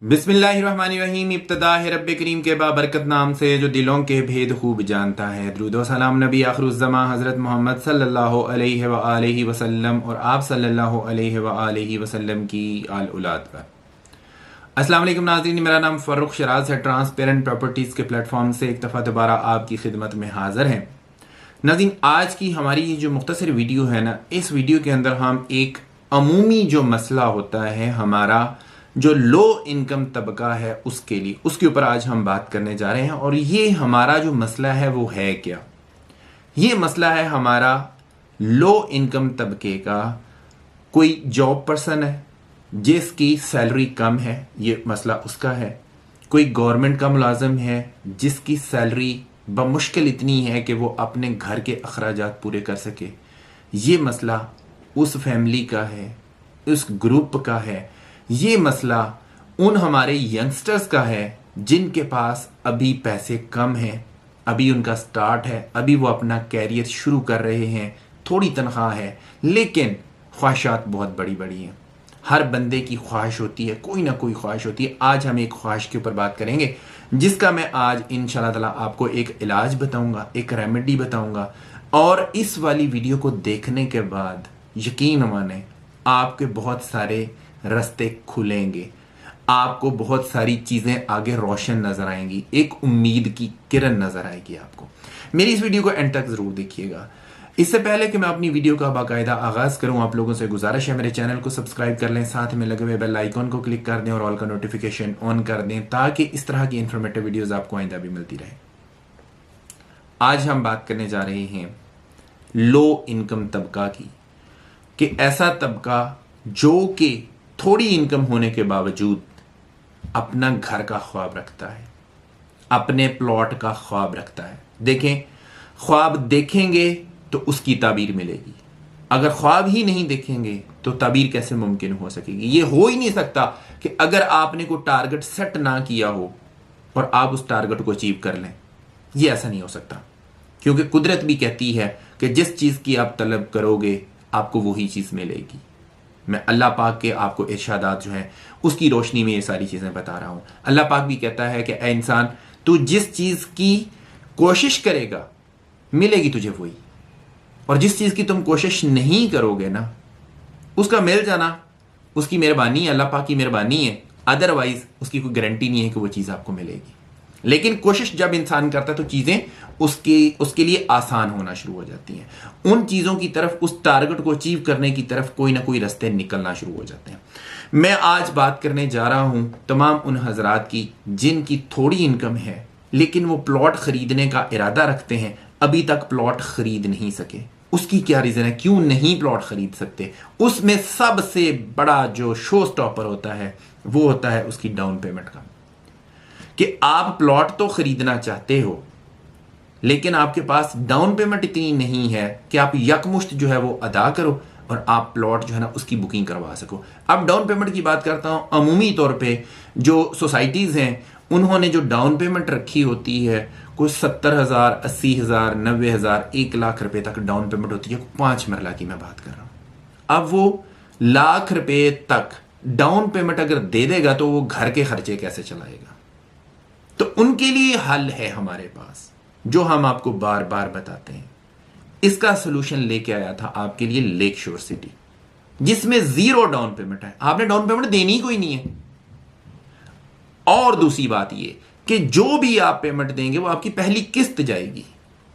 बिस्मिल्लाहिर्रहमानिर्रहीम। इब्तिदा है रब्बे करीम के बाबरकत नाम से जो दिलों के भेद खूब जानता है। दुरूद व सलाम नबी आखिरुज़्ज़मा हज़रत मोहम्मद सल्लल्लाहु अलैहि वसल्लम और आप सल्लल्लाहु अलैहि वसल्लम की आल औलाद पर। अस्सलाम वालेकुम नाज़रीन, मेरा नाम फ़र्रुख शराज है। ट्रांसपेरेंट प्रॉपर्टीज़ के प्लेटफॉर्म से एक दफ़ा दोबारा आपकी खिदमत में हाज़िर हैं। नाज़रीन, आज की हमारी ये जो मुख्तसर वीडियो है ना, इस वीडियो के अंदर हम एक अमूमी जो मसला होता है हमारा जो लो इनकम तबका है उसके ऊपर आज हम बात करने जा रहे हैं। और ये हमारा जो मसला है वो है क्या? ये मसला है हमारा लो इनकम तबके का। कोई जॉब पर्सन है जिसकी सैलरी कम है, ये मसला उसका है। कोई गवर्नमेंट का मुलाजिम है जिसकी सैलरी बमुश्किल इतनी है कि वो अपने घर के अखराजात पूरे कर सके, ये मसला उस फैमिली का है, उस ग्रुप का है। ये मसला उन हमारे यंगस्टर्स का है जिनके पास अभी पैसे कम हैं, अभी उनका स्टार्ट है, अभी वो अपना कैरियर शुरू कर रहे हैं, थोड़ी तनख्वाह है लेकिन ख्वाहिशात बहुत बड़ी बड़ी हैं। हर बंदे की ख्वाहिश होती है, कोई ना कोई ख्वाहिश होती है। आज हम एक ख्वाहिश के ऊपर बात करेंगे जिसका मैं आज इंशाल्लाह ताला आपको एक इलाज बताऊंगा, एक रेमेडी बताऊंगा। और इस वाली वीडियो को देखने के बाद यकीन माने आपके बहुत सारे रास्ते खुलेंगे, आपको बहुत सारी चीजें आगे रोशन नजर आएंगी, एक उम्मीद की किरण नजर आएगी आपको। मेरी इस वीडियो को एंड तक जरूर देखिएगा। इससे पहले कि मैं अपनी वीडियो का बाकायदा आगाज करूं, आप लोगों से गुजारिश है मेरे चैनल को सब्सक्राइब कर लें, साथ में लगे हुए बेल आइकॉन को क्लिक कर दें और ऑल का नोटिफिकेशन ऑन कर दें ताकि इस तरह की इंफॉर्मेटिव वीडियोस आपको आइंदा भी मिलती रहे। आज हम बात करने जा रहे हैं लो इनकम तबका की, कि ऐसा तबका जो कि थोड़ी इनकम होने के बावजूद अपना घर का ख्वाब रखता है, अपने प्लॉट का ख्वाब रखता है। देखें, ख्वाब देखेंगे तो उसकी ताबीर मिलेगी, अगर ख्वाब ही नहीं देखेंगे तो ताबीर कैसे मुमकिन हो सकेगी? ये हो ही नहीं सकता कि अगर आपने कोई टारगेट सेट ना किया हो और आप उस टारगेट को अचीव कर लें, ये ऐसा नहीं हो सकता। क्योंकि कुदरत भी कहती है कि जिस चीज की आप तलब करोगे आपको वही चीज मिलेगी। मैं अल्लाह पाक के आपको इरशादात जो हैं उसकी रोशनी में ये सारी चीजें बता रहा हूं। अल्लाह पाक भी कहता है कि ऐ इंसान, तू जिस चीज की कोशिश करेगा मिलेगी तुझे वही, और जिस चीज की तुम कोशिश नहीं करोगे ना उसका मिल जाना उसकी मेहरबानी है, अल्लाह पाक की मेहरबानी है। अदरवाइज उसकी कोई गारंटी नहीं है कि वो चीज आपको मिलेगी। लेकिन कोशिश जब इंसान करता है तो चीजें उसके लिए आसान होना शुरू हो जाती हैं। उन चीजों की तरफ, उस टारगेट को अचीव करने की तरफ कोई ना कोई रास्ते निकलना शुरू हो जाते हैं। मैं आज बात करने जा रहा हूं तमाम उन हजरात की जिनकी थोड़ी इनकम है लेकिन वो प्लॉट खरीदने का इरादा रखते हैं, अभी तक प्लॉट खरीद नहीं सके। उसकी क्या रीजन है, क्यों नहीं प्लॉट खरीद सकते? उसमें सबसे बड़ा जो शो स्टॉपर होता है वो होता है उसकी डाउन पेमेंट का। कि आप प्लॉट तो खरीदना चाहते हो लेकिन आपके पास डाउन पेमेंट इतनी नहीं है कि आप यकमुश्त जो है वो अदा करो और आप प्लॉट जो है ना उसकी बुकिंग करवा सको। अब डाउन पेमेंट की बात करता हूं, अमूमी तौर पे जो सोसाइटीज हैं उन्होंने जो डाउन पेमेंट रखी होती है कोई 70,000, 80,000, 90,000, 1 लाख रुपए तक डाउन पेमेंट होती है। 5 मरला की मैं बात कर रहा हूं। अब वो लाख रुपए तक डाउन पेमेंट अगर दे देगा तो वो घर के खर्चे कैसे चलाएगा? तो उनके लिए हल है हमारे पास जो हम आपको बार बार बताते हैं। इसका सोल्यूशन लेके आया था आपके लिए लेक शोर सिटी, जिसमें 0 डाउन पेमेंट है। आपने डाउन पेमेंट देनी कोई नहीं है। और दूसरी बात यह कि जो भी आप पेमेंट देंगे वो आपकी पहली किस्त जाएगी,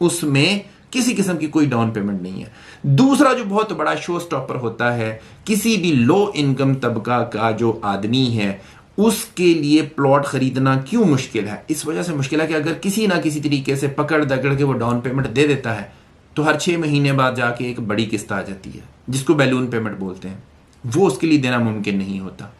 उसमें किसी किस्म की कोई डाउन पेमेंट नहीं है। दूसरा जो बहुत बड़ा शो स्टॉपर होता है, किसी भी लो इनकम तबका का जो आदमी है उसके लिए प्लॉट खरीदना क्यों मुश्किल है? इस वजह से मुश्किल है कि अगर किसी ना किसी तरीके से पकड़ दकड़ के वो डाउन पेमेंट दे देता है तो हर 6 महीने बाद जाके एक बड़ी किस्त आ जाती है जिसको बैलून पेमेंट बोलते हैं, वो उसके लिए देना मुमकिन नहीं होता।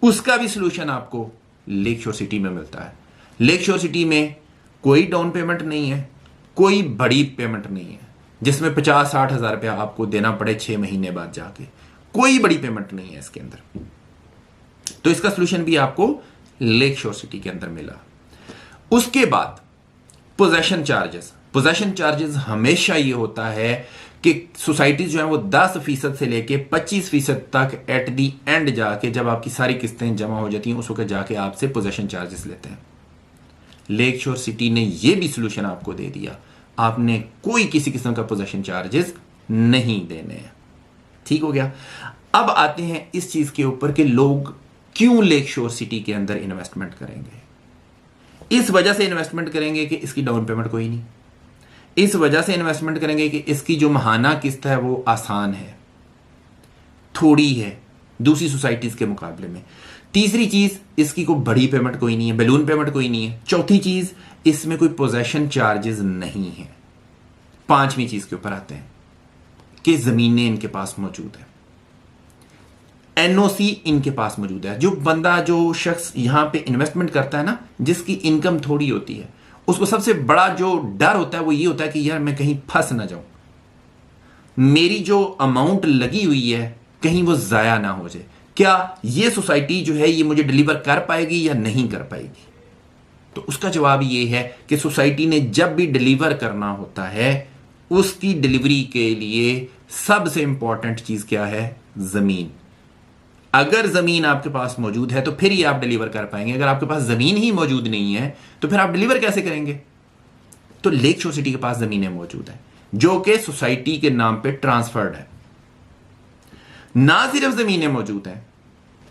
उसका भी सोल्यूशन आपको लेक शोर सिटी में मिलता है। लेक शोर सिटी में कोई डाउन पेमेंट नहीं है, कोई बड़ी पेमेंट नहीं है जिसमें 50-60 हजार रुपया आपको देना पड़े 6 महीने बाद जाके। कोई बड़ी पेमेंट नहीं है इसके अंदर। तो इसका सोल्यूशन भी आपको लेक शोर सिटी के अंदर मिला। उसके बाद पोजेशन चार्जेस। पोजेशन चार्जेस हमेशा ये होता है कि सोसाइटीज जो है वो 10% से लेके 25% तक एट दी एंड जाके, जब आपकी सारी किस्तें जमा हो जाती हैं, उस वक्त जाके आपसे पोजेशन चार्जेस लेते हैं। लेक शोर सिटी ने ये भी सोल्यूशन आपको दे दिया, आपने कोई किसी किस्म का पोजेशन चार्जेस नहीं देने हैं। ठीक हो गया। अब आते हैं इस चीज के ऊपर कि लोग क्यों लेक शोर सिटी के अंदर इन्वेस्टमेंट करेंगे। इस वजह से इन्वेस्टमेंट करेंगे कि इसकी डाउन पेमेंट कोई नहीं, इस वजह से इन्वेस्टमेंट करेंगे कि इसकी जो माहाना किस्त है वो आसान है, थोड़ी है दूसरी सोसाइटीज के मुकाबले में। तीसरी चीज, इसकी कोई बड़ी पेमेंट कोई नहीं है, बैलून पेमेंट कोई नहीं है। चौथी चीज, इसमें कोई पोजेशन चार्जेस नहीं है। पांचवी चीज के ऊपर आते हैं कि जमीनें इनके पास मौजूद है, एनओसी इनके पास मौजूद है। जो बंदा, जो शख्स यहां पे इन्वेस्टमेंट करता है ना, जिसकी इनकम थोड़ी होती है, उसको सबसे बड़ा जो डर होता है वो ये होता है कि यार मैं कहीं फंस ना जाऊं, मेरी जो अमाउंट लगी हुई है कहीं वो जाया ना हो जाए, क्या ये सोसाइटी जो है ये मुझे डिलीवर कर पाएगी या नहीं कर पाएगी। तो उसका जवाब ये है कि सोसाइटी ने जब भी डिलीवर करना होता है, उसकी डिलीवरी के लिए सबसे इंपॉर्टेंट चीज क्या है, जमीन। अगर जमीन आपके पास मौजूद है तो फिर ही आप डिलीवर कर पाएंगे। अगर आपके पास जमीन ही मौजूद नहीं है तो फिर आप डिलीवर कैसे करेंगे। तो लेक शोर सिटी के पास जमीनें मौजूद है जो कि सोसाइटी के नाम पे ट्रांसफर्ड है। ना सिर्फ जमीनें मौजूद हैं,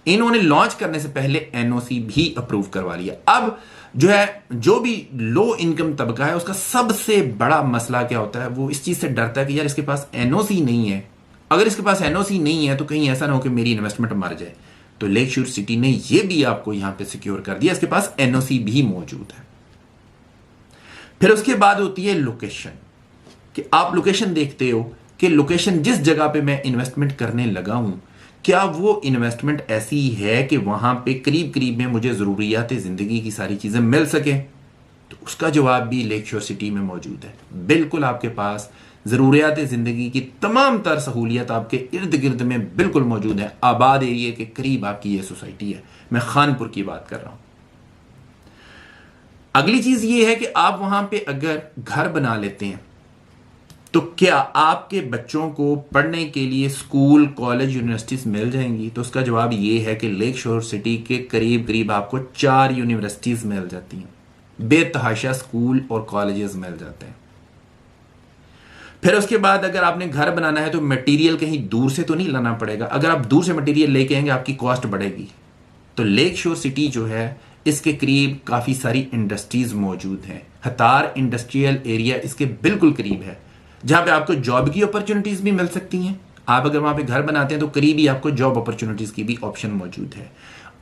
इन्होंने लॉन्च करने से पहले एनओसी भी अप्रूव करवा लिया। अब जो है, जो भी लो इनकम तबका है, उसका सबसे बड़ा मसला क्या होता है, वो इस चीज से डरता है कि यार इसके पास एनओसी नहीं है। अगर इसके पास एनओसी नहीं है तो कहीं ऐसा ना हो कि मेरी इन्वेस्टमेंट मर जाए। तो लेक शोर सिटी ने यह भी आपको यहां पे सिक्योर कर दिया, इसके पास एनओसी भी मौजूद है। फिर उसके बाद होती है लोकेशन, कि आप लोकेशन देखते हो कि लोकेशन जिस जगह पे मैं इन्वेस्टमेंट करने लगा हूं, क्या वो इन्वेस्टमेंट ऐसी है कि वहां पे करीब करीब में मुझे जरूरियात जिंदगी की सारी चीजें मिल सके। तो उसका जवाब भी लेक शोर सिटी में मौजूद है। बिल्कुल आपके पास जरूरियात जिंदगी की तमाम तर सहूलियत आपके इर्द गिर्द में बिल्कुल मौजूद है। आबाद एरिया के करीब आपकी ये सोसाइटी है। मैं खानपुर की बात कर रहा हूं। अगली चीज ये है कि आप वहां पे अगर घर बना लेते हैं तो क्या आपके बच्चों को पढ़ने के लिए स्कूल, कॉलेज, यूनिवर्सिटीज मिल जाएंगी। तो उसका जवाब ये है कि लेक शोर सिटी के करीब करीब आपको 4 यूनिवर्सिटीज मिल जाती हैं, बेतहाशा स्कूल और कॉलेजेस मिल जाते हैं। फिर उसके बाद अगर आपने घर बनाना है तो मटेरियल कहीं दूर से तो नहीं लाना पड़ेगा। अगर आप दूर से मटेरियल लेके आएंगे आपकी कॉस्ट बढ़ेगी। तो लेक शोर सिटी जो है, इसके करीब काफी सारी इंडस्ट्रीज मौजूद हैं। हतार इंडस्ट्रियल एरिया इसके बिल्कुल करीब है, जहां पे आपको जॉब की अपॉर्चुनिटीज भी मिल सकती हैं। आप अगर वहां पे घर बनाते हैं तो करीब ही आपको जॉब अपॉर्चुनिटीज की भी ऑप्शन मौजूद है।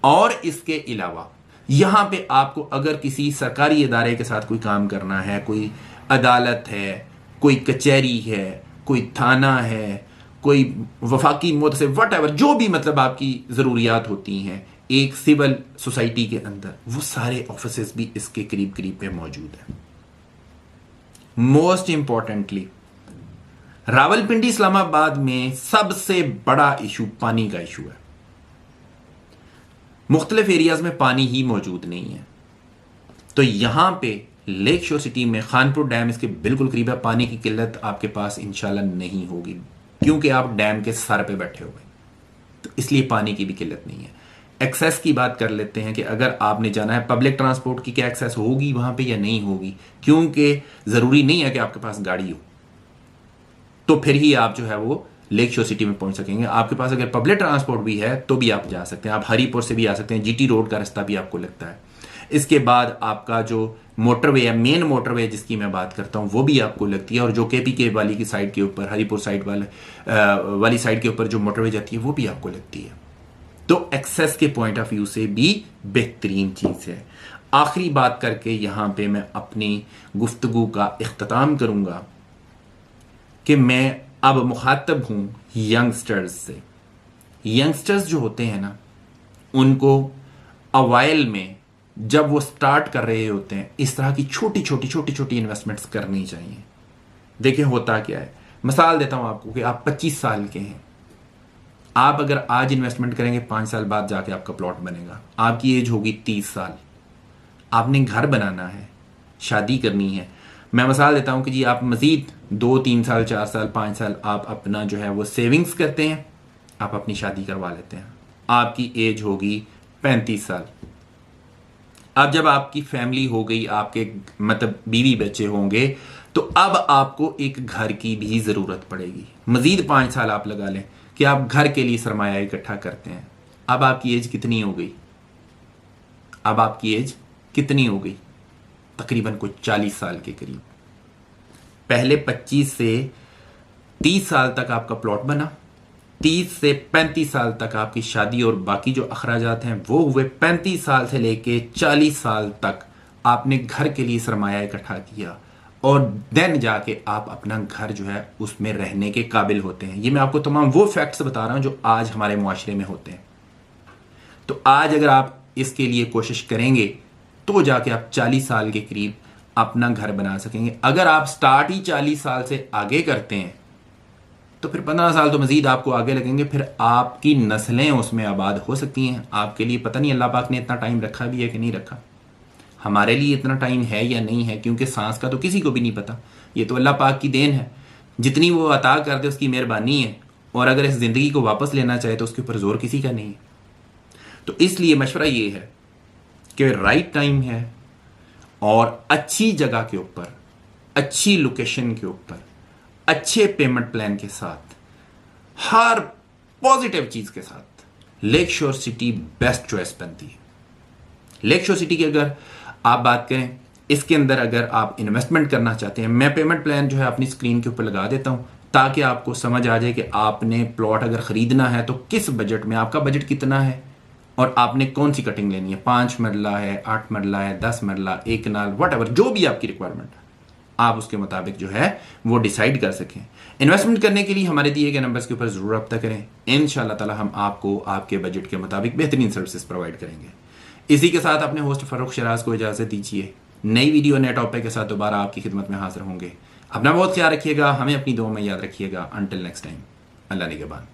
और इसके अलावा यहां पे आपको अगर किसी सरकारी इदारे के साथ कोई काम करना है, कोई अदालत है, कोई कचहरी है, कोई थाना है, कोई वफाकी मोद से वट जो भी मतलब आपकी जरूरियात होती हैं एक सिविल सोसाइटी के अंदर, वो सारे ऑफिसेस भी इसके करीब करीब पे मौजूद है। मोस्ट इंपॉर्टेंटली, रावलपिंडी इस्लामाबाद में सबसे बड़ा इशू पानी का इशू है। मुख्तलिफ एरियाज में पानी ही मौजूद नहीं है। तो यहां पे लेक शोर सिटी में खानपुर डैम इसके बिल्कुल करीब है। पानी की किल्लत आपके पास इंशाल्लाह नहीं होगी, क्योंकि आप डैम के सर पे बैठे हुए, तो इसलिए पानी की भी किल्लत नहीं है। एक्सेस की बात कर लेते हैं कि अगर आपने जाना है पब्लिक ट्रांसपोर्ट की क्या एक्सेस होगी वहां पे या नहीं होगी, क्योंकि जरूरी नहीं है कि आपके पास गाड़ी हो, तो फिर ही आप जो है वो लेक शोर सिटी में पहुंच सकेंगे। आपके पास अगर पब्लिक ट्रांसपोर्ट भी है तो भी आप जा सकते हैं। आप हरीपुर से भी आ सकते हैं, जीटी रोड का रास्ता भी आपको लगता है। इसके बाद आपका जो मोटरवे है, मेन मोटरवे जिसकी मैं बात करता हूं, वो भी आपको लगती है। और जो केपीके वाली की साइड के ऊपर, हरीपुर साइड वाली साइड के ऊपर जो मोटरवे जाती है वो भी आपको लगती है। तो एक्सेस के पॉइंट ऑफ व्यू से भी बेहतरीन चीज है। आखिरी बात करके यहां पे मैं अपनी गुफ्तगू का इख्तिताम करूंगा कि मैं अब मुखातब हूं यंगस्टर्स से। यंगस्टर्स जो होते हैं ना, उनको अवाइल में जब वो स्टार्ट कर रहे होते हैं इस तरह की छोटी छोटी इन्वेस्टमेंट्स करनी चाहिए। देखिए होता क्या है, मिसाल देता हूं आपको कि आप 25 साल के हैं, आप अगर आज इन्वेस्टमेंट करेंगे 5 साल बाद जाके आपका प्लॉट बनेगा। आपकी एज होगी 30 साल, आपने घर बनाना है, शादी करनी है, मैं मिसाल देता हूं कि जी आप मज़ीद 2-3 साल 4 साल 5 साल आप अपना जो है वो सेविंग्स करते हैं, आप अपनी शादी करवा लेते हैं। आपकी एज होगी 35 साल। अब जब आपकी फैमिली हो गई, आपके मतलब बीवी बच्चे होंगे, तो अब आपको एक घर की भी ज़रूरत पड़ेगी। मज़ीद 5 साल आप लगा लें कि आप घर के लिए सरमाया इकट्ठा करते हैं। अब आपकी एज कितनी हो गई? अब आपकी एज कितनी हो गई? तकरीबन कुछ 40 साल के करीब। पहले 25 से 30 साल तक आपका प्लॉट बना, 30 से 35 साल तक आपकी शादी और बाकी जो अखराजात हैं वो हुए, 35 साल से लेके 40 साल तक आपने घर के लिए सरमाया इकट्ठा किया, और देन जाके आप अपना घर जो है उसमें रहने के काबिल होते हैं। ये मैं आपको तमाम वो फैक्ट्स बता रहा हूं जो आज हमारे मुआशरे में होते हैं। तो आज अगर आप इसके लिए कोशिश करेंगे तो जाके आप 40 साल के करीब अपना घर बना सकेंगे। अगर आप स्टार्ट ही 40 साल से आगे करते हैं तो फिर 15 साल तो मजीद आपको आगे लगेंगे, फिर आपकी नस्लें उसमें आबाद हो सकती हैं। आपके लिए पता नहीं अल्लाह पाक ने इतना टाइम रखा भी है कि नहीं रखा। हमारे लिए इतना टाइम है या नहीं है, क्योंकि सांस का तो किसी को भी नहीं पता। ये तो अल्लाह पाक की देन है, जितनी वो अता कर दे उसकी मेहरबानी है, और अगर इस ज़िंदगी को वापस लेना चाहे तो उसके ऊपर जोर किसी का नहीं है। तो इसलिए मशवरा ये है कि राइट टाइम है और अच्छी जगह के ऊपर, अच्छी लोकेशन के ऊपर, अच्छे पेमेंट प्लान के साथ, हर पॉजिटिव चीज के साथ लेक शोर सिटी बेस्ट चॉइस बनती है। लेक शोर सिटी की अगर आप बात करें, इसके अंदर अगर आप इन्वेस्टमेंट करना चाहते हैं, मैं पेमेंट प्लान जो है अपनी स्क्रीन के ऊपर लगा देता हूं ताकि आपको समझ आ जाए कि आपने प्लॉट अगर खरीदना है तो किस बजट में, आपका बजट कितना है और आपने कौन सी कटिंग लेनी है। 5 मरला है, 8 मरला है, 10 मरला, एक नाल, व्हाटएवर, जो भी आपकी रिक्वायरमेंट है आप उसके मुताबिक जो है वो डिसाइड कर सकें। इन्वेस्टमेंट करने के लिए हमारे दिए गए नंबर्स के ऊपर जरूर रब्ता करें। इंशाअल्लाह ताला हम आपको आपके बजट के मुताबिक बेहतरीन सर्विसेज प्रोवाइड करेंगे। इसी के साथ अपने होस्ट फारूक शराज को इजाजत दीजिए। नई वीडियो नए टॉपिक के साथ दोबारा आपकी खिदमत में हाजिर होंगे। अपना बहुत ख्याल रखिएगा, हमें अपनी दुआ में याद रखिएगा। अंटिल नेक्स्ट टाइम, अल्लाह निगहबान।